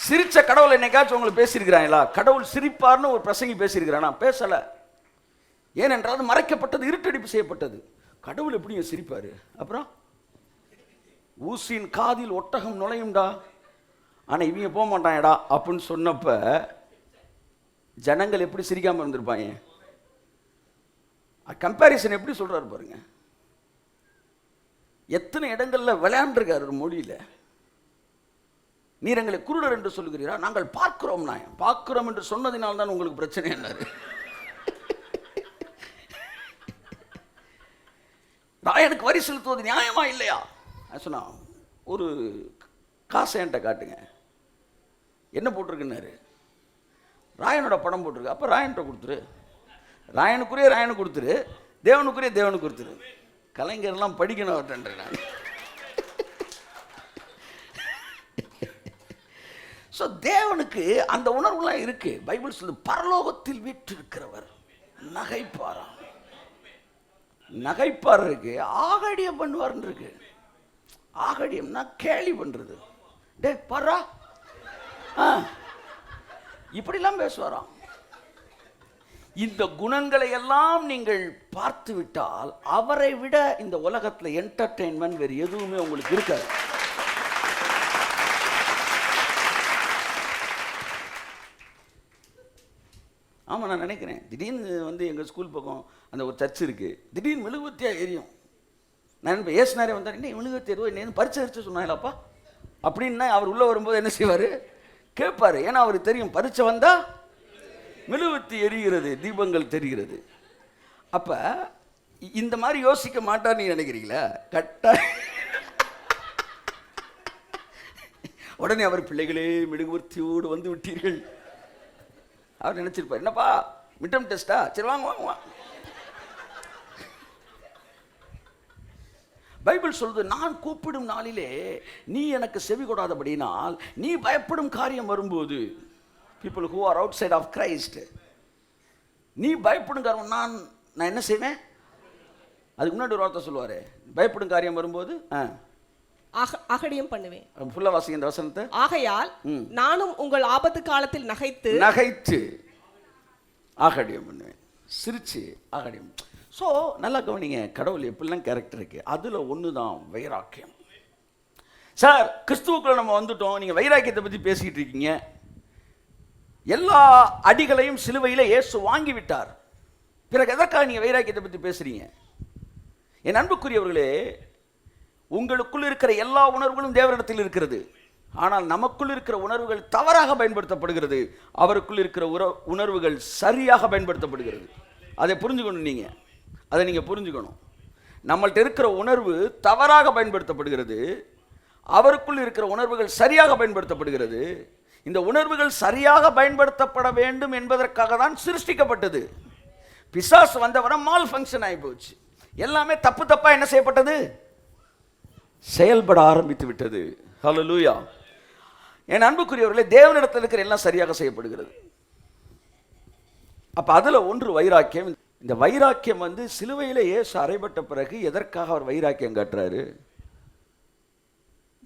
சிரிச்ச கடவுள் என்னைக்காச்சும் உங்களுக்கு பேசியிருக்கிறாங்களா? கடவுள் சிரிப்பார்னு ஒரு பிரசங்கி பேசியிருக்கிறானா? பேசலை. ஏனென்றால் அது மறைக்கப்பட்டது, இருட்டடிப்பு செய்யப்பட்டது. கடவுள் எப்படிங்க சிரிப்பாரு? அப்புறம் ஊசியின் காதில் ஒட்டகம் நுழையும்டா, ஆனால் இவங்க போக மாட்டாங்கடா அப்படின்னு சொன்னப்ப ஜனங்கள் எப்படி சிரிக்காமல் இருந்திருப்பாங்க? கம்பேரிசன் எப்படி சொல்றாரு பாருங்க. எத்தனை இடங்கள்ல விளையாண்டுருக்காரு மொழியில. நீர் எங்களை குருடர் என்று சொல்லுகிறீரா? நாங்கள் பார்க்கிறோம். பார்க்கிறோம் என்று சொன்னதினால் தான் உங்களுக்கு பிரச்சனை என்னாரு? ராயனுக்கு வரி செலுத்துவது நியாயமா இல்லையா? சொன்னா ஒரு காசை என்கிட்ட காட்டுங்க. என்ன போட்டிருக்குன்னாரு? ராயனோட படம் போட்டிருக்கு. அப்போ ராயன்கிட்ட கொடுத்துரு, ராயனுக்குரிய ராயனுக்கு கொடுத்துரு, தேவனுக்குரிய தேவனுக்கு கொடுத்துரு. கலைஞர்லாம் படிக்கணும் அவர்கிட்ட. நான் ஸோ தேவனுக்கு அந்த உணர்வுலாம் இருக்கு. பைபிள் சொல்லு, பரலோகத்தில் வீற்றிருக்கிறவர் நகைப்பாரா. நகைப்பார் இருக்கு, ஆகடியம் பண்ணுவார்னு இருக்கு. ஆகடியம்னா கேலி பண்றது. டே பாரா, இப்படிலாம் பேசுவாராம். இந்த குணங்களை எல்லாம் நீங்கள் பார்த்து விட்டால் அவரை விட இந்த உலகத்தில் என்டர்டெயின்மெண்ட் வேறு எதுவுமே உங்களுக்கு இருக்காது. ஆமாம், நான் நினைக்கிறேன் திடீர்னு எங்கள் ஸ்கூல் பக்கம் அந்த ஒரு சர்ச் இருக்குது, திடீர்னு மெழுகுவர்த்தியாக எரியும். நான் இப்போ ஏசுனாரே வந்தார், என்ன மெழுகுவர்த்தி எரியும், என்ன பரிச்சை அரிச்சு சொன்னாங்களாப்பா அப்படின்னா அவர் உள்ளே வரும்போது என்ன செய்வார்? கேட்பார். ஏன்னா அவருக்கு தெரியும் பரிச்சை வந்தால் மெழுகுவர்த்தி எரிகிறது, தீபங்கள் தெரிகிறது. அப்போ இந்த மாதிரி யோசிக்க மாட்டார். நீங்க நினைக்கிறீங்களா? கட்டா உடனே அவர் பிள்ளைகளே மெழுகுவர்த்தியோடு வந்து விட்டீர்கள் அவர் நினைச்சிருப்பார். என்னப்பா மிட்டம் டெஸ்டா? சரி வாங்க வாங்க வாங்க. பைபிள் சொல்லுது, நான் கூப்பிடும் நாளிலே நீ எனக்கு செவி கொடாதபடினால் நீ பயப்படும் காரியம் வரும்போது, people who are outside of Christ, நீ பயப்படும் காரியம் நான் என்ன செய்வேன்? அதுக்கு முன்னாடி ஒரு வார்த்தை சொல்லுவாரு, பயப்படும் காரியம் வரும்போது அகடியம் பண்ணுவேன். ஃபுல்லா வாசிங்க இந்த வசனத்தை. ஆகையால் நானும் உங்கள் ஆபத்து காலத்தில் நகைத்து ஆகடியம் பண்ணுவேன், சிரிச்சு ஆகடியம். ஸோ நல்லா கவனிங்க, கடவுள் எப்படிலாம் கேரக்டர் இருக்கு. அதுல ஒன்று தான் வைராக்கியம். சார் கிறிஸ்துவுக்குள்ள நம்ம வந்துட்டோம், நீங்க வைராக்கியத்தை பத்தி பேசிக்கிட்டு இருக்கீங்க. எல்லா அடிகளையும் சிலுவையில இயேசு வாங்கி விட்டார். பிறகு எதற்காக நீங்க வைராக்கியத்தை பத்தி பேசுறீங்க? என் அன்புக்குரியவர்களே, உங்களுக்குள் இருக்கிற எல்லா உணர்வுகளும் தேவனிடத்தில் இருக்கிறது. ஆனால் நமக்குள் இருக்கிற உணர்வுகள் தவறாக பயன்படுத்தப்படுகிறது, அவருக்குள் இருக்கிற உணர்வுகள் சரியாக பயன்படுத்தப்படுகிறது. அதை புரிஞ்சுக்கணும். அதை நீங்க புரிஞ்சுக்கணும். நம்மள்ட்ட இருக்கிற உணர்வு தவறாக பயன்படுத்தப்படுகிறது, அவருக்குள் இருக்கிற உணர்வுகள் சரியாக பயன்படுத்தப்படுகிறது. இந்த உணர்வுகள் சரியாக பயன்படுத்தப்பட வேண்டும் என்பதற்காக தான் சிருஷ்டிக்கப்பட்டது. பிசாசு வந்தவரை மால் ஃபங்க்ஷன் ஆகி போச்சு. எல்லாமே தப்பு தப்பா என்ன செய்யப்பட்டது? செயல்பட ஆரம்பித்து விட்டது. ஹல்லேலூயா. என் அன்புக்குரியவர்களே, தேவனிடத்தில் இருக்கிற எல்லாம் சரியாக செய்யப்படுகிறது. அப்ப அதுல ஒன்று வைராக்கியம். இந்த வைராக்கியம் சிலுவையில இயேசு அறைபட்ட பிறகு எதற்காக அவர் வைராக்கியம் காட்டுறாரு?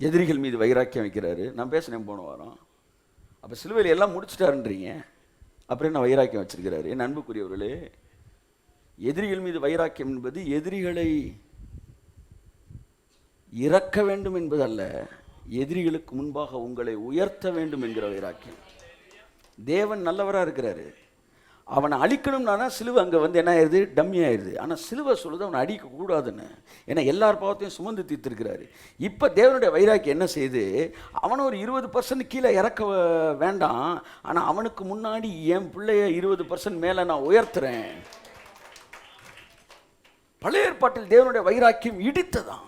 எதிரிகள் மீது வைராக்கியம் வைக்கிறாரு. நான் பேசினேன் போன வாரம். அப்ப சிலுவையில எல்லாம் முடிச்சிட்டாருன்றீங்க, அப்புறம் என்ன வைராக்கியம் வச்சிருக்கிறாரு? என் அன்புக்குரியவர்களே, எதிரிகள் மீது வைராக்கியம் என்பது எதிரிகளை இறக்க வேண்டும் என்பது அல்ல, எதிரிகளுக்கு முன்பாக உங்களை உயர்த்த வேண்டும் என்கிற வைராக்கியம். தேவன் நல்லவராக இருக்கிறாரு, அவனை அழிக்கணும்னா தான் சிலுவை அங்கே என்ன ஆயிடுது? டம்மி ஆயிடுது. ஆனால் சிலுவை சொல்லுது அவனை அடிக்க கூடாதுன்னு. ஏன்னா எல்லார் பாவத்தையும் சுமந்து தீர்த்திருக்கிறாரு. இப்போ தேவனுடைய வைராக்கியம் என்ன செய்யுது? அவனை ஒரு 20% கீழே இறக்க வேண்டாம், ஆனால் அவனுக்கு முன்னாடி என் பிள்ளைய 20% மேலே நான் உயர்த்துறேன். பழைய ஏற்பாட்டில் தேவனுடைய வைராக்கியம் இடித்ததான்.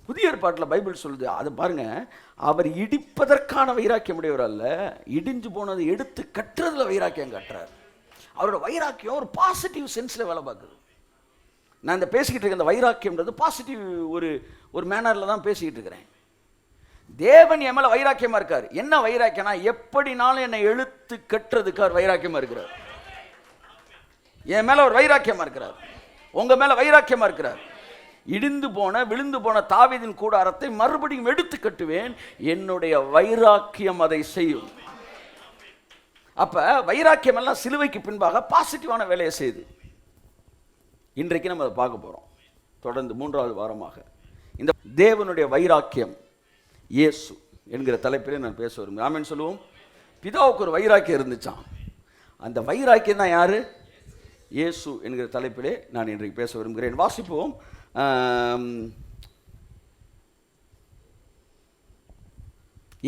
புதிய ஏற்பாட்டில் பைபிள் சொல்லுது, அது பாருங்க, அவர் இடிப்பதற்கான வைராக்கியம் உடையவர் அல்ல, இடிஞ்சு போனதை எடுத்து கட்டுறதுல வைராக்கியம் கட்டுறார். அவரோட வைராக்கியம் ஒரு பாசிட்டிவ் சென்ஸில் வேலை பார்க்குது. நான் இந்த பேசிக்கிட்டு இருக்க இந்த வைராக்கியம்ன்றது பாசிட்டிவ் ஒரு மேனரில் தான் பேசிக்கிட்டு இருக்கிறேன். தேவன் என் மேலே வைராக்கியமாக இருக்கார். என்ன வைராக்கியம்னா, எப்படினாலும் என்னை எழுத்து கட்டுறதுக்கு அவர் வைராக்கியமாக இருக்கிறார். என் மேலே ஒரு வைராக்கியமாக இருக்கிறார், உங்கள் மேலே வைராக்கியமாக இருக்கிறார். இடிந்து போன விழுந்து போன தாவீதின் கூடாரத்தை மறுபடியும் எடுத்து கட்டுவேன், என்னுடைய வைராக்கியம் அதை செய்யும். அப்ப வைராக்கியம் எல்லாம் சிலுவைக்கு பின்பாக பாசிட்டிவான வேலையை செய்யுது. இன்றைக்கு நம்ம அதை பார்க்க போறோம். தொடர்ந்து 3வது வாரமாக இந்த தேவனுடைய வைராக்கியம் இயேசு என்கிற தலைப்பிலே நான் பேச விரும்புகிறேன். ஆமென் சொல்லுவோம். பிதாவுக்கு ஒரு வைராக்கியம் இருந்துச்சான். அந்த வைராக்கியம் தான் யாரு? இயேசு என்கிற தலைப்பிலே நான் இன்றைக்கு பேச விரும்புகிறேன். வாசிப்போம்.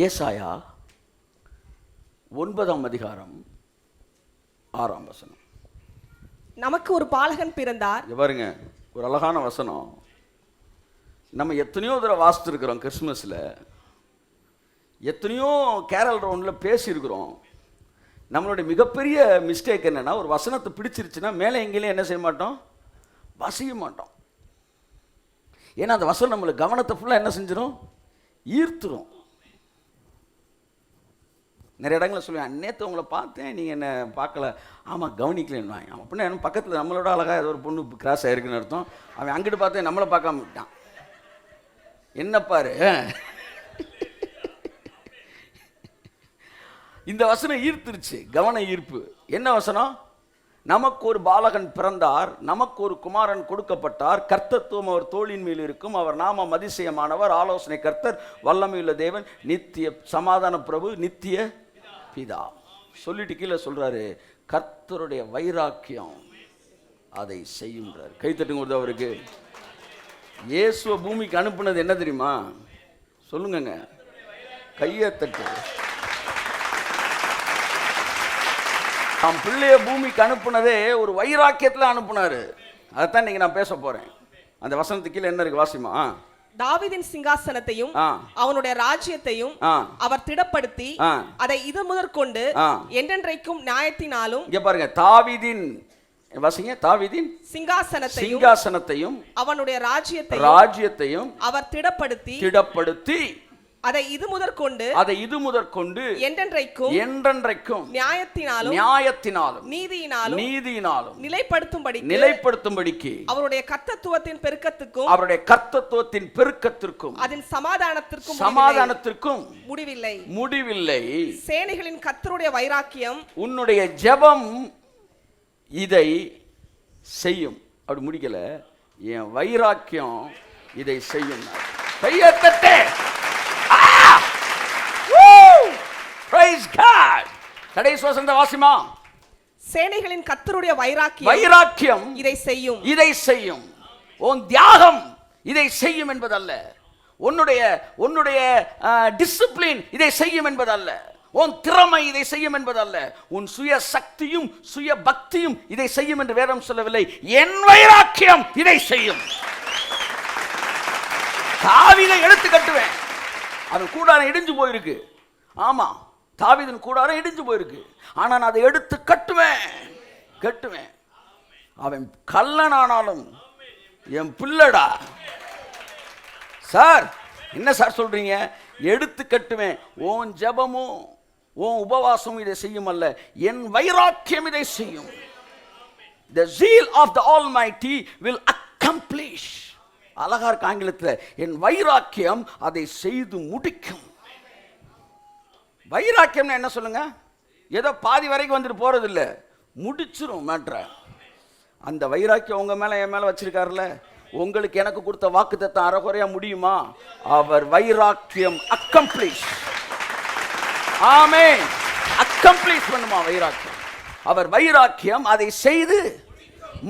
ஏசாயா 9ஆம் அதிகாரம் 6ஆம் வசனம். நமக்கு ஒரு பாலகன் பிறந்தார். பாருங்க, ஒரு அழகான வசனம். நம்ம எத்தனையோ தடவை வாசித்துருக்கிறோம். கிறிஸ்மஸில் எத்தனையோ கேரல் ரவுண்டில் பேசியிருக்கிறோம். நம்மளுடைய மிகப்பெரிய மிஸ்டேக் என்னென்னா, ஒரு வசனத்தை பிடிச்சிருச்சுன்னா மேலே எங்கேயும் என்ன செய்ய மாட்டோம்? வாசிக்க மாட்டோம். ஏன்னா அந்த வசனம் நம்மளுக்கு கவனத்தை ஃபுல்லாக என்ன செஞ்சிடும்? ஈர்த்துரும். நிறைய இடங்களில் சொல்லுவேன், நேற்று உங்களை பார்த்தேன், நீங்கள் என்ன பார்க்கல. ஆமாம், கவனிக்கலன்னு. அப்படின்னா என்ன, பக்கத்தில் நம்மளோட அழகாக ஏதோ ஒரு பொண்ணு கிராஸ் ஆகிருக்குன்னு அர்த்தம். அவன் அங்கிட்டு பார்த்தேன், நம்மளை பார்க்காம விட்டான். என்ன பாரு, இந்த வசனம் ஈர்த்துருச்சு, கவன ஈர்ப்பு. என்ன வசனம்? நமக்கு ஒரு பாலகன் பிறந்தார், நமக்கு ஒரு குமாரன் கொடுக்கப்பட்டார், கர்த்தத்துவம் அவர் தோளின் மேல் இருக்கும், அவர் நாமம் அதிசயமானவர், ஆலோசனை கர்த்தர், வல்லமையுள்ள தேவன், நித்திய சமாதான பிரபு, நித்திய பிதா. சொல்லிட்டு கீழே சொல்றாரு, கர்த்தருடைய வைராக்கியம் அதை செய்யும்ன்றார். கைத்தட்டுங்க ஒரு அவருக்கு. இயேசுவை பூமிக்கு அனுப்புனது என்ன தெரியுமா? சொல்லுங்க, கையை தட்டு. தாம் பிள்ளைய பூமிக்கு அனுப்புனதே ஒரு வைராக்கியத்தில் அனுப்புனாரு. அதைத்தான் இன்னைக்கு நான் பேச போறேன். அந்த வசனத்துக்கு கீழே என்ன இருக்கு? வாசிமா. தாவீதின் சிங்காசனத்தையும் அவனுடைய ராஜ்யத்தையும் அவர் திடப்படுத்தி அதை இது முதற்கொண்டு என்றென்றைக்கும் நியாயத்தினாலும். இங்க பாருங்க, தாவீதின் வாசிங்க, தாவீதின் சிங்காசனத்தையும் அவனுடைய ராஜ்யத்தையும் அவர் திடப்படுத்தி அதை இது முதற்கொண்டு என்றென்றைக்கும் நியாயத்தினாலும் நீதியினாலும் நிலைப்படுத்தும்படிக்கு அவருடைய கர்த்தத்துவத்தின் பெருக்கத்திற்கும் அதன் சமாதானத்திற்கும் முடிவில்லை. சேனைகளின் கர்த்தருடைய வைராக்கியம் உன்னுடைய ஜெபம் இதை செய்யும். அப்படி முடிக்கல, என் வைராக்கியம் இதை செய்யும். கையத்தட்டே. கடைசி வசந்த வாசிமா. சேனைகளின் கர்த்தருடைய வைராக்கியம் இதை செய்யும். உன் தியாகம் இதை செய்யும் என்பதல்ல, உன்னுடைய டிசிப்ளின் இதை செய்யும் என்பதல்ல, உன் திறமை இதை செய்யும் என்பதல்ல, உன் சுய சக்தியும் சுய பக்தியும் இதை செய்யும் என்று வேதம் சொல்லவில்லை. என் வைராக்கியம் இதை செய்யும். தாவீதை எடுத்து கட்டுவேன். அவன் கூடாரம் இடிஞ்சு போயிருக்கு. ஆமா, தாவீதின் கூடாரம் இடிஞ்சு போயிருக்கு. ஆனா நான் அதை எடுத்து கட்டுவேன். அவன் கள்ளனானாலும் என் பிள்ளடா. சார், என்ன சார் சொல்றீங்க? எடுத்து கட்டுவேன். உன் ஜெபமும் உன் உபவாசமும் இதை செய்யும் அல்ல, என் வைராக்கியம் இதை செய்யும். The zeal of the Almighty will accomplish. அழகா இருக்கு ஆங்கிலத்தில், என் வைராக்கியம் அதை செய்து முடிக்கும். வைராக்கியம் என்ன சொல்லுங்க? ஏதோ பாதி வரைக்கும் வந்துட்டு போறது இல்லை, முடிச்சிரும் மேட்ரை. அந்த வைராக்கியம் உங்க மேல என் மேல வச்சிருக்காருல்ல, உங்களுக்கு எனக்கு கொடுத்த வாக்குத்தத்தம் அறகுறையா முடியுமா? அவர் வைராக்கியம் அக்கம்ப்ளீஷ். ஆமென். அக்கம்ப்ளீஷ் பண்ணுமா வைராக்கியம். அவர் வைராக்கியம் அதை செய்து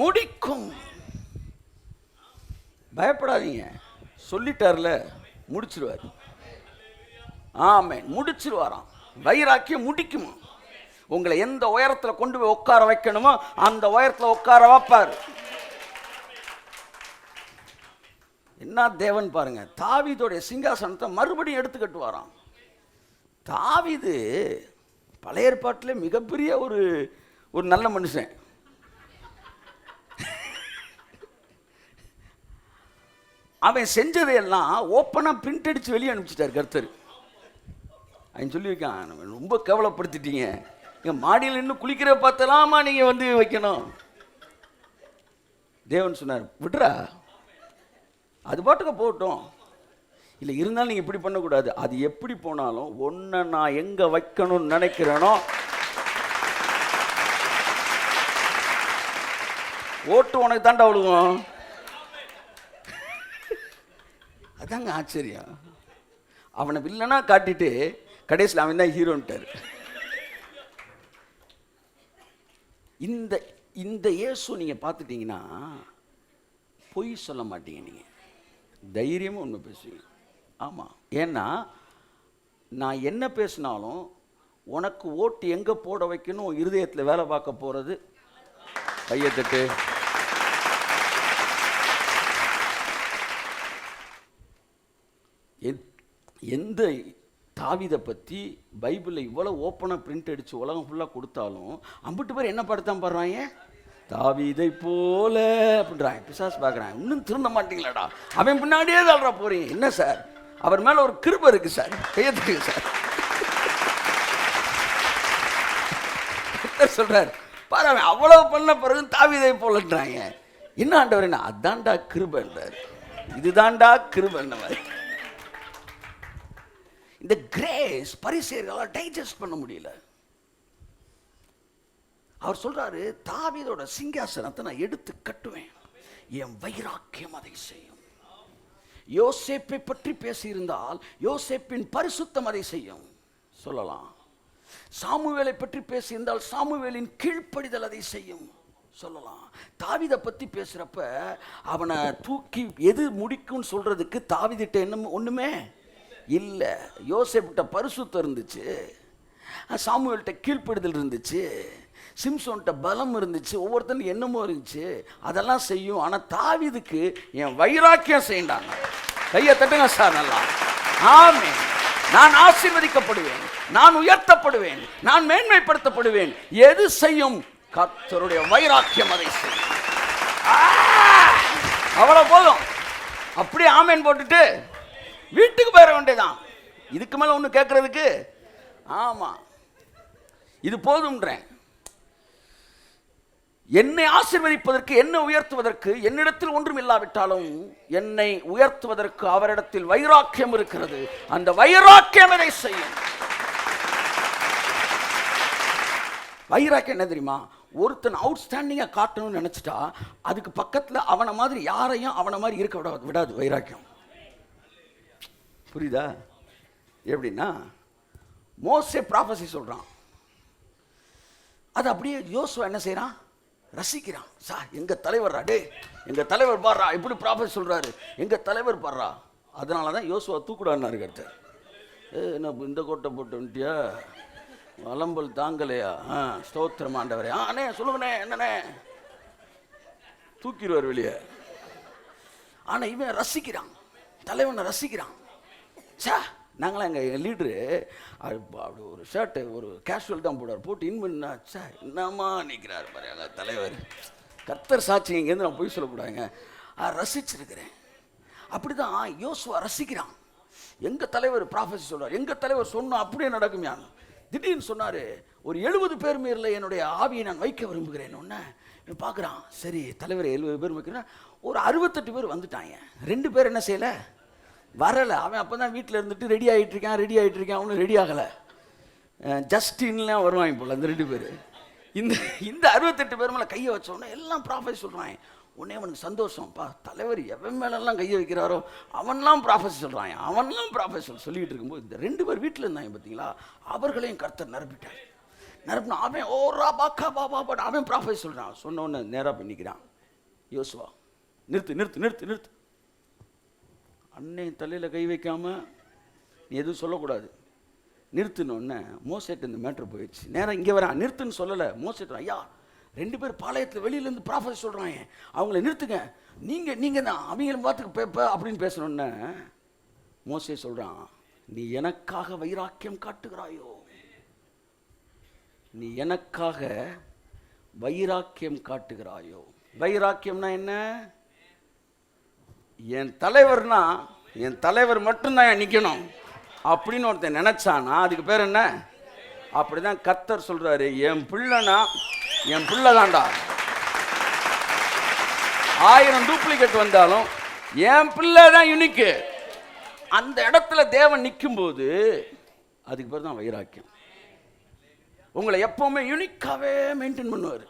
முடிக்கும். பயப்படாதீங்க, சொல்லிட்டார்ல, முடிச்சிருவார். ஆமென், முடிச்சிருவாராம். வைராக்கியம் முடிக்குமா? உங்களை எந்த உயரத்தில் கொண்டு போய் உட்கார வைக்கணுமோ அந்த உயரத்தில் உட்கார வைப்பார். என்ன தேவன் பாருங்க, தாவீதுடைய சிங்காசனத்தை மறுபடியும் எடுத்து கட்டுவாராம். தாவீது பழைய ஏற்பாட்டிலே மிகப்பெரிய ஒரு நல்ல மனுஷன். அவன் செஞ்சதையெல்லாம் ஓப்பனா பிரிண்ட் அடிச்சு வெளியே அனுப்பிச்சிட்டார் கர்த்தர். அவன் சொல்லியிருக்கான், ரொம்ப கேவலப்படுத்திட்டீங்க, மாடியில் இன்னும் குளிக்கிற பார்த்தலாமா நீங்க வந்து வைக்கணும். தேவன் சொன்னார், விட்றா, அது பாட்டுக்கு போகட்டும். இல்லை இருந்தாலும் நீங்கள் இப்படி பண்ணக்கூடாது. அது எப்படி போனாலும் ஒன்றை நான் எங்கே வைக்கணும்னு நினைக்கிறேனோ, ஓட்டு உனக்கு தாண்டா விழுகும். அதாங்க ஆச்சரியம். அவனை வில்லனா காட்டிட்டு கடைசியில் அவன் தான் ஹீரோன்ட்டார். இந்த இந்த இயேசு நீங்கள் பார்த்துட்டீங்கன்னா பொய் சொல்ல மாட்டீங்க. நீங்கள் தைரியமாக உண்மை பேசுவீங்க. ஆமாம், ஏன்னா நான் என்ன பேசினாலும் உனக்கு ஓட்டு எங்கே போட வைக்கணும் இருதயத்தில் வேலை பார்க்க போகிறது. கையத்தட்டு. எந்த தாவீதை பற்றி பைபிளில் இவ்வளோ ஓப்பனாக பிரிண்ட் அடித்து உலகம் ஃபுல்லாக கொடுத்தாலும் அம்பிட்டு பேர் என்ன படத்தான் பாடுறாங்க, தாவீதை போல அப்படின்றாங்க. பிசாசு பார்க்குறாங்க, இன்னும் திருந்த மாட்டீங்களாடா, அவன் பின்னாடியே தாழ்றா போறீங்க. என்ன சார், அவர் மேலே ஒரு கிருபை இருக்குது சார், கையத்துக்கு சார் சொல்கிறார். பாரு, அவன் அவ்வளோ பண்ண பிறகு தாவீதை போலன்றாங்க. என்ன ஆண்டவர், என்ன அதான்டா கிருபைன்றார், இதுதான்டா கிருபைன்ன மாதிரி. இந்த கிரேஸ் பரிசேயர்களால் டைஜஸ்ட் பண்ண முடியல. அவர் சொல்றாரு, தாவீதோட சிங்காசனத்தை நான் எடுத்து கட்டுவேன், என் வைராக்கியம் அதை செய்யும். யோசேப்பை பற்றி பேசியிருந்தால் யோசேப்பின் பரிசுத்தம் அதை செய்யும் சொல்லலாம். சாமுவேலை பற்றி பேசியிருந்தால் சாமுவேலின் கீழ்ப்படிதல் அதை செய்யும் சொல்லலாம். தாவீதை பற்றி பேசுறப்ப அவனை தூக்கி எது முடிக்கும்னு சொல்றதுக்கு தாவீதிட்ட என்ன ஒண்ணுமே இல்லை. யோசேப்பிட்ட பரிசுத்தம் இருந்துச்சு, சாமுவேல்கிட்ட கீழ்ப்படுதல் இருந்துச்சு, சிம்சோன்கிட்ட பலம் இருந்துச்சு, ஒவ்வொருத்தனுக்கு என்னமோ இருந்துச்சு, அதெல்லாம் செய்யும். ஆனால் தாவீதுக்கு என் வைராக்கியம் செய்யண்டாங்க. கையை தட்டுங்க சார் நல்லா. ஆமென். நான் ஆசீர்வதிக்கப்படுவேன், நான் உயர்த்தப்படுவேன், நான் மேன்மைப்படுத்தப்படுவேன். எது செய்யும்? கர்த்தருடைய வைராக்கியம் அதை செய்யும். அவ்வளவு போதும். அப்படியே ஆமென் போட்டுட்டு வீட்டுக்கு போயிட வேண்டியதான். இதுக்கு மேல ஒண்ணு கேட்கறதுக்கு. ஆமா, இது போதும்ன்றேன். என்னை ஆசீர்வதிப்பதற்கு, என்னை உயர்த்துவதற்கு என்னிடத்தில் ஒன்றும் இல்லாவிட்டாலும் என்னை உயர்த்துவதற்கு அவரிடத்தில் வைராக்கியம் இருக்கிறது. அந்த வைராக்கியம் இதை செய்யும். வைராக்கியம் என்ன தெரியுமா? ஒருத்தன் அவுட்ஸ்டாண்டிங்கா காட்டணும்னு நினைச்சிட்டா அதுக்கு பக்கத்துல அவனை மாதிரி யாரையும் அவனை மாதிரி இருக்க விடாது வைராக்கியம். புரியுதா? எப்படின்னா, மோசே ப்ராஃபஸி சொல்றான், அது அப்படியே யோசுவா என்ன செய்யறான்? ரசிக்கிறான். சார், எங்க தலைவர் டே, எங்க தலைவர் பாடுறா, இப்படி ப்ராஃபஸி சொல்றாரு, எங்க தலைவர் பாடுறா. அதனால தான் யோசுவா தூக்குடான்னாரு கருத்து. என்ன இந்த கோட்டை போட்டு வந்துட்டியா, வலம்பல் தாங்கலையா? ஸ்தோத்திரம் ஆண்டவரே. அண்ணே சொல்லுங்கண்ணே, என்னண்ணே, தூக்கிடுவார் வெளியே. ஆனா இவன் ரசிக்கிறான், தலைவனை ரசிக்கிறான். சா, நாங்களாம் எங்கள் லீட்ரு அப்படி ஒரு ஷர்ட்டு ஒரு கேஷுவல் தான் போடுவார், போட்டு இன் பண்ணா சா என்னம்மா நிற்கிறார் பாரு எங்கள் தலைவர். கர்த்தர் சாட்சி, இங்கேருந்து நான் போய் சொல்லக்கூடாதுங்க, ரசிச்சிருக்கிறேன். அப்படி தான் யோசுவா ரசிக்கிறான். எங்கள் தலைவர் ப்ராஃபஸி சொல்கிறார், எங்கள் தலைவர் சொன்னால் அப்படியே நடக்கும். யான் திடீர்னு சொன்னார், ஒரு 70 பேர் மேரில் என்னுடைய ஆவியை நான் வைக்க விரும்புகிறேன். ஒன்று பார்க்குறான், சரி தலைவர் 70 பேர் வைக்கிறேன். ஒரு 68 பேர் வந்துட்டாங்க, 2 பேர் என்ன செய்யலை, வரலை. அவன் அப்போ தான் வீட்டில் இருந்துட்டு ரெடி ஆகிட்டு இருக்கான், அவனும் ரெடி ஆகலை. ஜஸ்டின்லாம் வருவாங்க போல் அந்த 2 பேர். இந்த 68 பேர் மேலே கையை வச்சோடனே எல்லாம் ப்ராஃபஸி சொல்கிறாங்க. உடனே அவனுக்கு சந்தோஷம்ப்பா, தலைவர் எவன் மேலெல்லாம் கையை வைக்கிறாரோ அவன்லாம் ப்ராஃபஸி சொல்கிறாங்க, அவன்லாம் ப்ராஃபஸி சொல்லிக்கிட்டு இருக்கும்போது இந்த 2 பேர் வீட்டில் இருந்தாங்க பார்த்தீங்களா, அவர்களையும் கர்த்தர் நிரப்பிட்டார். நிரப்பினா அவன் ஓரா பாக்கா பாபா பாட்டு அவன் ப்ராஃபஸி சொல்கிறான். சொன்ன உடனே நேராக பண்ணிக்கிறான், யோசுவா நிறுத்து நிறுத்து நிறுத்து நிறுத்து, அன்னை தலையில் கை வைக்காம நீ எதுவும் சொல்லக்கூடாது, நிறுத்தினோடனே மோசேட்டு இந்த மேட்ரு போயிடுச்சு. நேரம் இங்கே வரான், நிறுத்துன்னு சொல்லலை. மோசேட்டு, ஐயா 2 பேர் பாளையத்தில் வெளியிலேருந்து ப்ராஃபஸி சொல்கிறாங்க, அவங்கள நிறுத்துங்க, நீங்கள் தான் அவங்கள பார்த்துக்கு பேப்ப அப்படின்னு பேசணுன்னே மோசே சொல்கிறான், நீ எனக்காக வைராக்கியம் காட்டுகிறாயோ, நீ எனக்காக வைராக்கியம் காட்டுகிறாயோ. வைராக்கியம்னா என்ன? என் தலைவர்னா என் தலைவர் மட்டும்தான் நிற்கணும் அப்படின்னு ஒருத்தன் நினைச்சானா அதுக்கு பேர் என்ன? அப்படிதான் கர்த்தர் சொல்றாரு, என் பிள்ளைனா என் பிள்ளை தான்டா. 1000 டூப்ளிகேட் வந்தாலும் என் பிள்ளை தான் யூனிக்கு. அந்த இடத்துல தேவன் நிற்கும் போது அதுக்கு பேர் தான் வைராக்கியம். உங்களை எப்பவுமே யூனிக்காவே மெயின்டைன் பண்ணுவார்.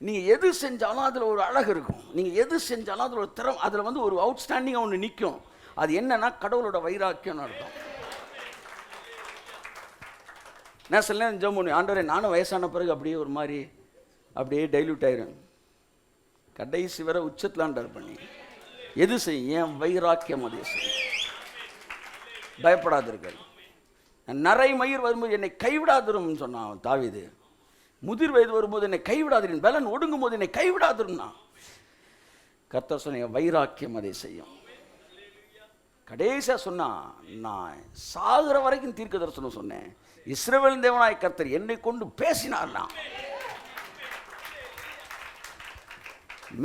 நீங்க எது செஞ்சாலும் அதுல ஒரு அழகு இருக்கும். நீங்க எது செஞ்சாலும் அதுல ஒரு திறம், அதுல வந்து ஒரு அவுட்ஸ்டாண்டிங்கா ஒன்று நிற்கும். அது என்னன்னா கடவுளோட வைராக்கியம் அர்த்தம். நான் சில நேரம் ஜெபம் பண்ணுவேன், ஆண்டவரே நானும் வயசான பிறகு அப்படியே ஒரு மாதிரி அப்படியே டைல்யூட் ஆயிரும், கடைசி வரை உச்சத்திலாண்டார் பண்ணி எது செய்யும், என் வைராக்கியம் அதே செய்யும். பயப்படாதீர்கள், நரை மயிர் வரும்போது என்னை கைவிடாதிரும் சொன்னான் தாவீது. முதிர் வயது வரும்போது என்னை கைவிடாதிரும், பலன் ஒடுங்கும் போது என்னை கைவிடாதிரும்னா கர்த்தர் சொன்ன என் வைராக்கியம் அதை செய்யும். கடைசியா சொன்னா, நான் சாகுற வரைக்கும் தீர்க்க தரிசனம் சொன்னேன், இஸ்ரவேலின் தேவனாய் கர்த்தர் என்னை கொண்டு பேசினார்னா.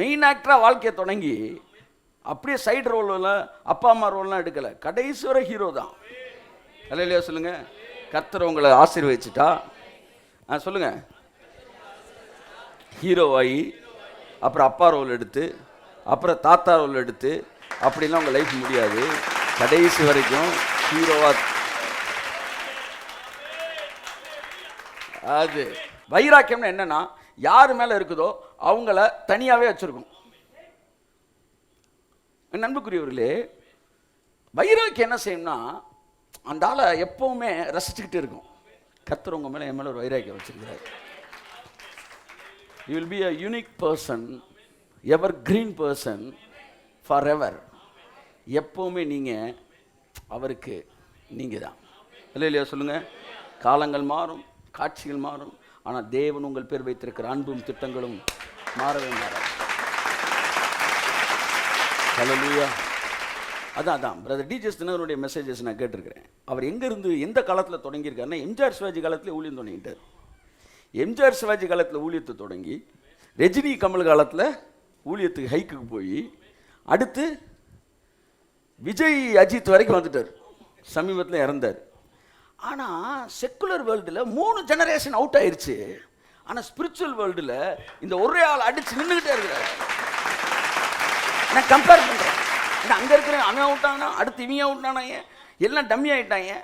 மெயின் ஆக்டரா வாழ்க்கையை தொடங்கி அப்படியே சைடு ரோல், அப்பா அம்மா ரோல்லாம் எடுக்கல, கடைசி வரை ஹீரோ தான். இல்லையா சொல்லுங்க. கர்த்தர் உங்களை ஆசீர்வதிச்சுட்டா சொல்லுங்க, ஹீரோவாகி அப்புறம் அப்பா ரோல் எடுத்து அப்புறம் தாத்தா ரோல் எடுத்து அப்படிலாம் உங்கள் லைஃப் முடியாது. கடைசி வரைக்கும் ஹீரோவா. அது வைராக்கியம்னா என்னன்னா, யார் மேல இருக்குதோ அவங்கள தனியாவே வச்சிருக்கும். நண்புக்குரியவர்களே, வைராக்கியம் என்ன செய்யும்னா, அந்த ஆளை எப்பவுமே ரசிச்சுக்கிட்டு இருக்கும். கர்த்தர் உங்க மேல என் மேல ஒரு வைராக்கியம் வச்சிருக்கிறார். You will be a unique person, evergreen person forever. எப்பவுமே நீங்க அவருக்கு நீங்க தான். இல்லையா சொல்லுங்க. காலங்கள் மாறும், காட்சிகள் மாறும், ஆனால் தேவன் உங்கள் பேர் வைத்திருக்கிற அன்பும் திட்டங்களும் மாறவே மாறாது. ஹல்லேலூயா. அதான் பிரதர் டிஜிஎஸ் தினகரனுடைய மெசேஜஸ் நான் கேட்டிருக்கிறேன். அவர் எங்கேருந்து எந்த காலத்தில் தொடங்கியிருக்காருன்னா, எம்ஜிஆர் சிவாஜி காலத்தில் ஊழியம் தொடங்கிட்டார். எம்ஜிஆர் சிவாஜி காலத்தில் ஊழியத்தை தொடங்கி ரஜினி கமல் காலத்தில் ஊழியத்துக்கு ஹைக்குக்கு போய் அடுத்து விஜய் அஜித் வரைக்கும் வந்துட்டார். சமீபத்தில் இறந்தார். ஆனால் செக்குலர் வேர்ல்டில் 3 ஜெனரேஷன் அவுட் ஆயிடுச்சு. ஆனால் ஸ்பிரிச்சுவல் வேர்ல்டில் இந்த ஒரே ஆள் அடித்து நின்றுக்கிட்டே இருக்கிறார். நான் கம்பேர் பண்ணுறேன். ஏன்னா அங்கே இருக்கிற அவன் அவுட் ஆனா, அடுத்து இவங்க அவுட் ஆனாங்க, எல்லாம் டம்மி ஆகிட்டாங்க,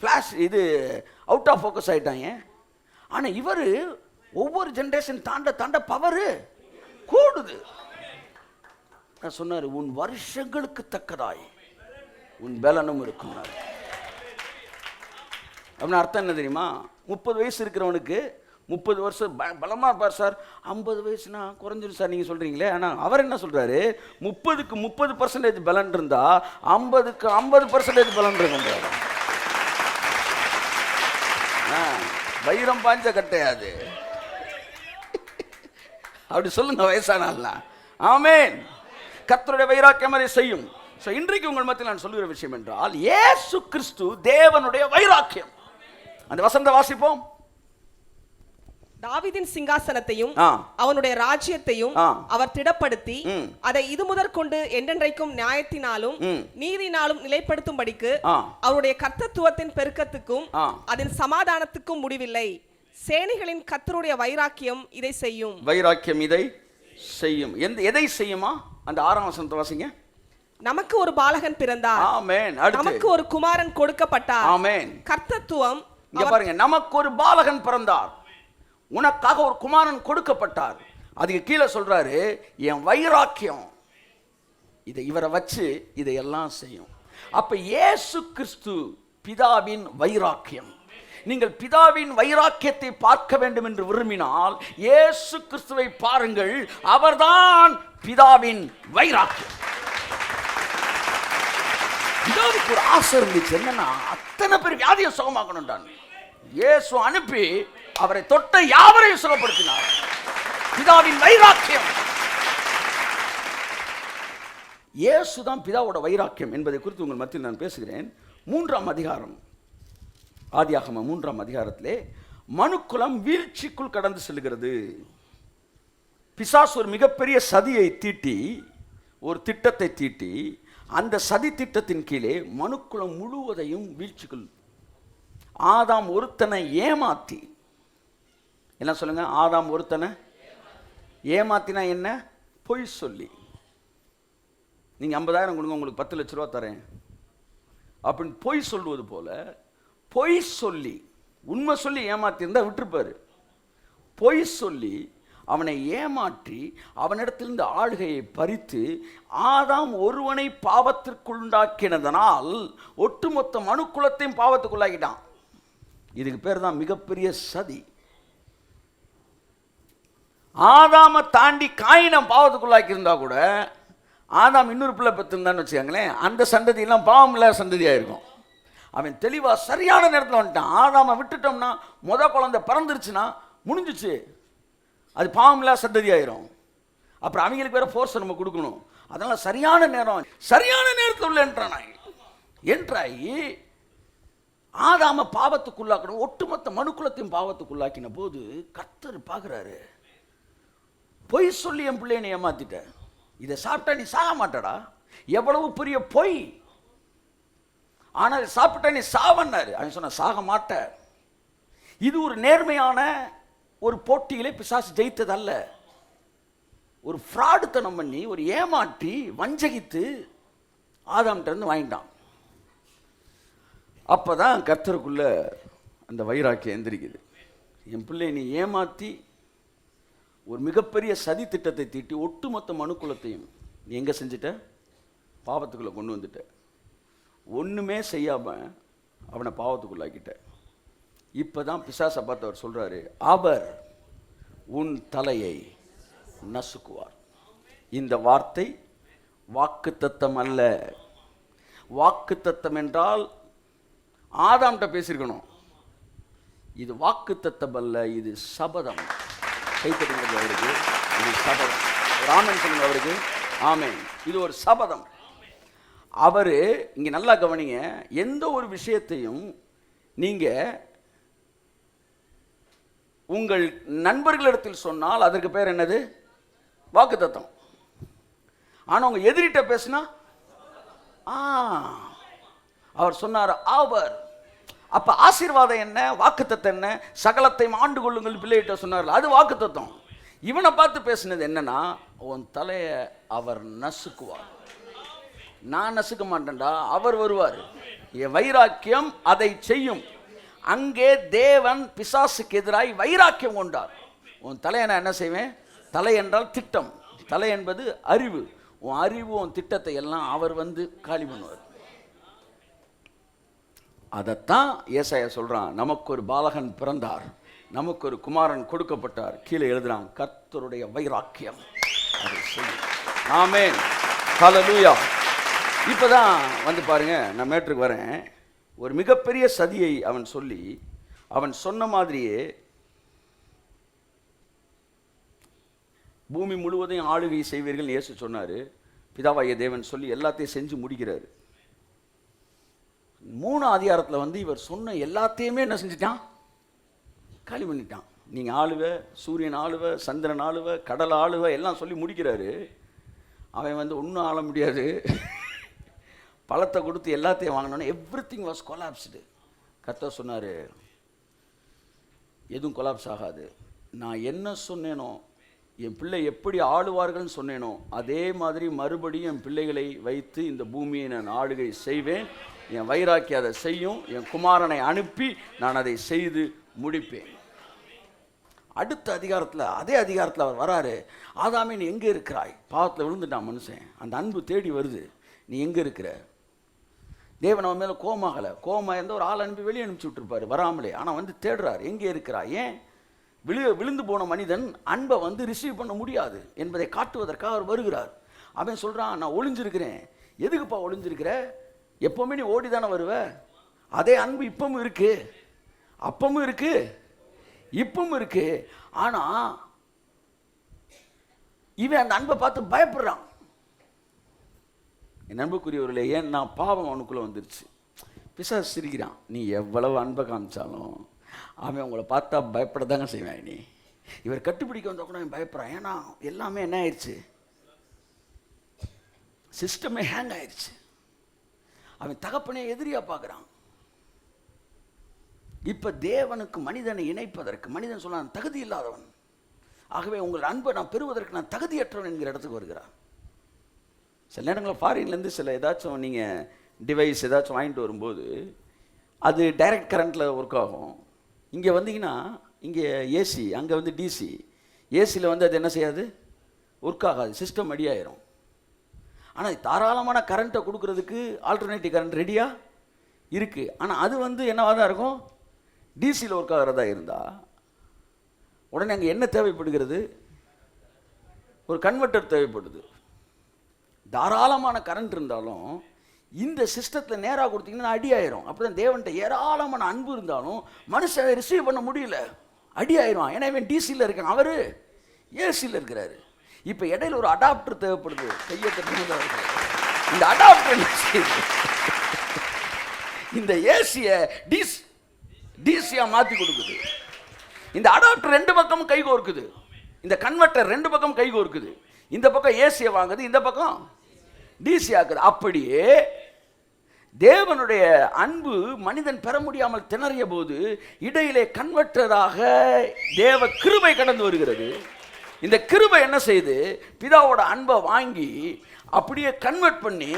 ஃப்ளாஷ் இது அவுட் ஆஃப் ஃபோக்கஸ் ஆகிட்டாங்க. ஆனால் இவர் ஒவ்வொரு ஜெனரேஷன் தாண்ட பவரு கூடுது. நான் சொன்னார், உன் வருஷங்களுக்கு தக்கதாய் உன் பலனும் இருக்கும். அப்படின்னு அர்த்தம் என்ன தெரியுமா? 30 வயசு இருக்கிறவனுக்கு 30 வருஷம் பலமாக இருப்பார் சார். 50 வயசுனா குறைஞ்சிடும் சார் நீங்கள் சொல்கிறீங்களே. ஆனால் அவர் என்ன சொல்கிறாரு, 30க்கு 30% பலன் இருந்தா 50க்கு 50% பலன் இருக்கும். வைரம் பாஞ்ச கட்டையாது அப்படி சொல்லுங்க வயசானாலாம். ஆமென். கர்த்தருடைய வைராக்கியம் அதை செய்யும். இன்றைக்கு உங்கள் மத்தியில் நான் சொல்லுகிற விஷயம் என்றால், இயேசு கிறிஸ்து தேவனுடைய வைராக்கியம். அந்த வசனத்தை வாசிப்போம். தாவீதின் சிங்காசனத்தையும் அவனுடைய ராஜ்யத்தையும் அவர் திடப்படுத்தி அதை இது முதற்கொண்டு என்றென்றைக்கும் நியாயத்தினாலும் நீதினாலும் நிலைப்படுத்தும்படிக்கு அவருடைய கர்த்தத்துவத்தின் பெருக்கத்துக்கும் அதன் சமாதானத்துக்கும் முடிவில்லை. சேனைகளின் கர்த்தருடைய வைராக்கியம் இதை செய்யும். வைராக்கியம் இதை செய்யும். எதை செய்யுமா? அந்த 6ஆம் வசனத்தை வாசிங்க. நமக்கு ஒரு பாலகன் பிறந்தார். ஆமென். நமக்கு ஒரு குமாரன் கொடுக்கப்பட்டார். ஆமென். கர்த்தத்துவம் இங்க பாருங்க, நமக்கு ஒரு பாலகன் பிறந்தார், உனக்காக ஒரு குமாரன் கொடுக்கப்பட்டார். அதுக்கு கீழே சொல்றாரு, என் வைராக்கியம் இவரை வச்சு இதையெல்லாம் செய்யும். அப்ப இயேசு கிறிஸ்து பிதாவின் வைராக்கியம். நீங்கள் பிதாவின் வைராக்கியத்தை பார்க்க வேண்டும் என்று விரும்பினால் இயேசு கிறிஸ்துவை பாருங்கள். அவர்தான் பிதாவின் வைராக்கியம். பிதாவுக்கு ஒரு ஆசை இருந்துச்சு, என்னன்னா அத்தனை பேர் வியாதியை சுகமாக்கணும். இயேசு அனுப்பி அவரை தொட்ட யாவரையும் சுகப்படுத்தினார். பிதாவின் வைராக்கியம். இயேசுதான் பிதாவோட வைராக்கியம் என்பதை குறித்து உங்கள் மத்தியில் நான் பேசுகிறேன். 3ஆம் அதிகாரம், ஆதியாகமம் 3ஆம் அதிகாரத்திலே மனுக்குலம் வீழ்ச்சிக்குள் கடந்து செல்கிறது. பிசாசு ஒரு மிகப்பெரிய சதியை தீட்டி, ஒரு திட்டத்தை தீட்டி, அந்த சதி திட்டத்தின் கீழே மனுக்குலம் முழுவதையும் வீழ்ச்சிக்குள். ஆதாம் ஒருத்தனை ஏமாத்தி, என்ன சொல்லுங்க, ஆதாம் ஒருத்தனை ஏமாத்தினா என்ன? பொய் சொல்லி. நீங்கள் 50,000 கொடுங்க, உங்களுக்கு 10 லட்ச ரூபா தரேன் அப்படின்னு பொய் சொல்லுவது போல, பொய் சொல்லி உண்மை சொல்லி ஏமாத்தியிருந்தா விட்டுருப்பாரு. பொய் சொல்லி அவனை ஏமாற்றி அவனிடத்திலிருந்து ஆளுகையை பறித்து ஆதாம் ஒருவனை பாவத்திற்குள்ளாக்கினதனால் ஒட்டுமொத்த மனுக்குலத்தையும் பாவத்துக்குள்ளாக்கிட்டான். இதுக்கு பேர் தான் மிகப்பெரிய சதி. ஆதாமை தாண்டி காயினம் பாவத்துக்குள்ளாக்கி இருந்தா கூட, ஆதாம் இன்னொரு பிள்ளை பெற்றிருந்தான்னு வச்சுக்கோங்களேன், அந்த சந்ததியெல்லாம் பாவம் இல்லாத சந்ததியாக இருக்கும். அவன் தெளிவாக சரியான நேரத்தில் வந்துட்டான். ஆதாமை விட்டுட்டோம்னா குழந்தை பிறந்துருச்சுன்னா முடிஞ்சிச்சு, அது பாவம் இல்லாத சந்ததியாயிரும். அப்புறம் அவங்களுக்கு வேற ஃபோர்ஸ் நம்ம கொடுக்கணும். அதனால சரியான நேரம், சரியான நேரத்தில் உள்ள என்றாயி ஆதாம பாவத்துக்குள்ளாக்கணும். ஒட்டுமொத்த மனுக்குலத்தையும் பாவத்துக்குள்ளாக்கின போது கர்த்தர் பார்க்குறாரு, பொய் சொல்லி என் பிள்ளையை ஏமாத்திட்ட, இதை சாப்பிட்டா நீ சாக மாட்டடா. எவ்வளவு பெரிய பொய்! ஆனால் சாப்பிட்டா நீ சாவன்னாரு. அவன் சொன்ன சாக மாட்ட. இது ஒரு நேர்மையான ஒரு போட்டியிலே பிசாசு ஜெயித்ததல்ல. ஒரு ஃப்ராடுத்தனம் பண்ணி, ஒரு ஏமாற்றி, வஞ்சகித்து ஆதாம்கிட்ட இருந்து வாங்கிட்டான். அப்பதான் கர்த்தருக்குள்ள அந்த வைராக்கியம் எந்திரிக்குது. என் பிள்ளை நீ ஏமாத்தி ஒரு மிகப்பெரிய சதி திட்டத்தை தீட்டி ஒட்டுமொத்த மனுக்குலத்தையும் நீ எங்க செஞ்சிட்ட? பாவத்துக்குள்ள கொண்டு வந்துட்ட. ஒண்ணுமே செய்யாம அவனை பாவத்துக்குள்ளாக்கிட்ட. இப்பதான் பிசாசை பார்த்து அவர் சொல்றாரு, அவர் உன் தலையை நசுக்குவார். இந்த வார்த்தை வாக்குத்தத்தம் அல்ல. வாக்குத்தத்தம் என்றால் ஆதாம்கிட்ட பேசியிருக்கணும். இது வாக்குத்தத்தம் அல்ல, இது சபதம். கைத்தட்டுங்கள் அவருக்கு. இது சபதம். ராமன் சொல்லுங்க அவருக்கு. ஆமென். இது ஒரு சபதம். அவரு இங்க நல்லா கவனிங்க, எந்த ஒரு விஷயத்தையும் நீங்க உங்கள் நண்பர்களிடத்தில் சொன்னால் அதற்கு பேர் என்னது? வாக்குத்தத்தம். ஆனா உங்க எதிரிட்ட பேசினா அவர் சொன்னார் அவர். அப்ப ஆசீர்வாதம் என்ன, வாக்குத்தத்தம் என்ன? சகலத்தை ஆண்டு கொள்ளுங்கள் பிள்ளைகிட்ட சொன்னார், அது வாக்குத்தத்தம். இவனை பார்த்து பேசினது என்னன்னா, உன் தலையை அவர் நசுக்குவார். நான் நசுக்க மாட்டேன்டா, அவர் வருவார். என் வைராக்கியம் அதை செய்யும். அங்கே தேவன் பிசாசுக்கு எதிராய் வைராக்கியம் கொண்டார். உன் தலையை நான் என்ன செய்வேன்? தலை என்றால் திட்டம், தலை என்பது அறிவு. உன் அறிவு, உன் திட்டத்தை எல்லாம் அவர் வந்து காலி பண்ணுவார். அதைத்தான் ஏசாயா சொல்றான், நமக்கு ஒரு பாலகன் பிறந்தார், நமக்கு ஒரு குமாரன் கொடுக்கப்பட்டார். கீழே எழுதுறான், கர்த்தருடைய வைராக்கியம் அதை செய்யும். ஆமென். ஹல்லேலூயா. இப்பதான் வந்து பாருங்க, நான் மேட்ருக்கு வரேன். ஒரு மிகப்பெரிய சதியை அவன் சொல்லி, அவன் சொன்ன மாதிரியே பூமி முழுவதையும் ஆளுகை செய்வீர்கள் இயேசு சொன்னாரு. பிதாவாகிய தேவன் சொல்லி எல்லாத்தையும் செஞ்சு முடிக்கிறாரு. 3 அதிகாரத்தில் வந்து இவர் சொன்ன எல்லாத்தையுமே என்ன செஞ்சிட்டான்? காலி பண்ணிட்டான். நீங்க ஆளுவ, சூரியன் ஆளுவ, சந்திரன் ஆளுவ, கடல் ஆளுவ எல்லாம் சொல்லி முடிக்கிறாரு. அவன் வந்து ஒன்றும் ஆள முடியாது. பழத்தை கொடுத்து எல்லாத்தையும் வாங்கினோன்னு எவ்ரிதிங் வாஸ் கொலாப்ஸ்டு. கர்த்தர் சொன்னார், எதுவும் கொலாப்ஸ் ஆகாது. நான் என்ன சொன்னேனோ, என் பிள்ளை எப்படி ஆளுவார்கள்னு சொன்னேனோ அதே மாதிரி மறுபடியும் என் பிள்ளைகளை வைத்து இந்த பூமியை நான் ஆளுகை செய்வேன். என் வைராக்கி அதை செய்யும். என் குமாரனை அனுப்பி நான் அதை செய்து முடிப்பேன். அடுத்த அதிகாரத்தில், அதே அதிகாரத்தில் அவர் வராரு. ஆதாமே நீ எங்கே இருக்கிறாய்? பாவத்தில் விழுந்துட்டான் மனுஷன். அந்த அன்பு தேடி வருது. நீ எங்கே இருக்கிற? தேவன் அவன் மேலே கோமாகலை. கோமா இருந்தால் ஒரு ஆள் அனுப்பி வெளியே அனுப்பிச்சி விட்டுருப்பாரு வராமலே. ஆனால் வந்து தேடுறார், எங்கே இருக்கிறாய்? ஏன்? விழுந்து போன மனிதன் அன்பை வந்து ரிசீவ் பண்ண முடியாது என்பதை காட்டுவதற்காக அவர் வருகிறார். அவன் சொல்கிறான், நான் ஒளிஞ்சிருக்கிறேன். எதுக்குப்பா ஒளிஞ்சிருக்கிற? எப்போவுமே நீ ஓடி தானே வருவ. அதே அன்பு இப்பவும் இருக்கு, அப்பவும் இருக்கு, இப்பவும் இருக்கு. ஆனால் இவன் அந்த அன்பை பார்த்து பயப்படுறான். என் அன்புக்குரியவர்களே, ஏன் நான் பாவம் அவனுக்குள்ளே வந்துருச்சு. பிசாசு சிரிக்கிறான். நீ எவ்வளவு அன்பை காமிச்சாலும் அவன் உங்களை பார்த்தா பயப்படதாங்க செய்வான். நீ இவர் கட்டுப்பிடிக்க வந்தால் கூட அவன் பயப்படுறான். ஏன்னா எல்லாமே என்ன ஆயிடுச்சு? சிஸ்டமே ஹேங் ஆயிடுச்சு. அவன் தகப்பனே எதிரியா பார்க்குறான். இப்போ தேவனுக்கு மனிதனை இணைப்பதற்கு மனிதன் சொன்ன தகுதி இல்லாதவன். ஆகவே உங்கள் அன்பை நான் பெறுவதற்கு நான் தகுதியற்றவன் என்கிற இடத்துக்கு வருகிறான். சில நேரங்களில் ஃபாரின்லேருந்து சில ஏதாச்சும் நீங்கள் டிவைஸ் ஏதாச்சும் வாங்கிட்டு வரும்போது அது டைரக்ட் கரண்ட்டில் ஒர்க் ஆகும். இங்கே வந்தீங்கன்னா இங்கே ஏசி, அங்கே வந்து டிசி. ஏசியில் வந்து அது என்ன செய்யாது, ஒர்க் ஆகாது, சிஸ்டம் ரெடி ஆயிரும். ஆனால் தாராளமான கரண்ட்டை கொடுக்கறதுக்கு ஆல்டர்னேட்டிவ் கரண்ட் ரெடியாக இருக்குது. ஆனால் அது வந்து என்னவாக தான் இருக்கும், டிசியில் ஒர்க் ஆகிறதா இருந்தால் உடனே அங்கே என்ன தேவைப்படுகிறது, ஒரு கன்வெர்ட்டர் தேவைப்படுது. தாராளமான கரண்ட் இருந்தாலும் இந்த சிஸ்டத்தில் நேராக கொடுத்தீங்கன்னா அடி ஆயிரும். அப்படி தான் தேவன்கிட்ட ஏராளமான அன்பு இருந்தாலும் மனுஷனை ரிசீவ் பண்ண முடியல, அடி ஆயிரும். ஏன்னா இவன் டிசியில் இருக்கான், அவர் ஏசியில் இருக்கிறாரு. இப்போ இடையில ஒரு அடாப்டர் தேவைப்படுது, கையை தட்டுனதாக இருக்கு. இந்த அடாப்டர் என்ன செய்யுது, இந்த ஏசியை டிசியாக மாற்றி கொடுக்குது. இந்த அடாப்டர் ரெண்டு பக்கமும் கை கோர்க்குது, இந்த கன்வெர்ட்டர் ரெண்டு பக்கம் கை கோர்க்குது. இந்த பக்கம் ஏசியை வாங்குது, இந்த பக்கம் டிசி ஆக்குது. அப்படியே தேவனுடைய அன்பு மனிதன் பெற முடியாமல் திணறிய போது இடையிலே கன்வெர்ட்டராக தேவ கிருபை கடந்து வருகிறது. இந்த கிருபை என்ன செய்து பிதாவோட அன்பை வாங்கி அப்படியே கன்வெர்ட் பண்ணி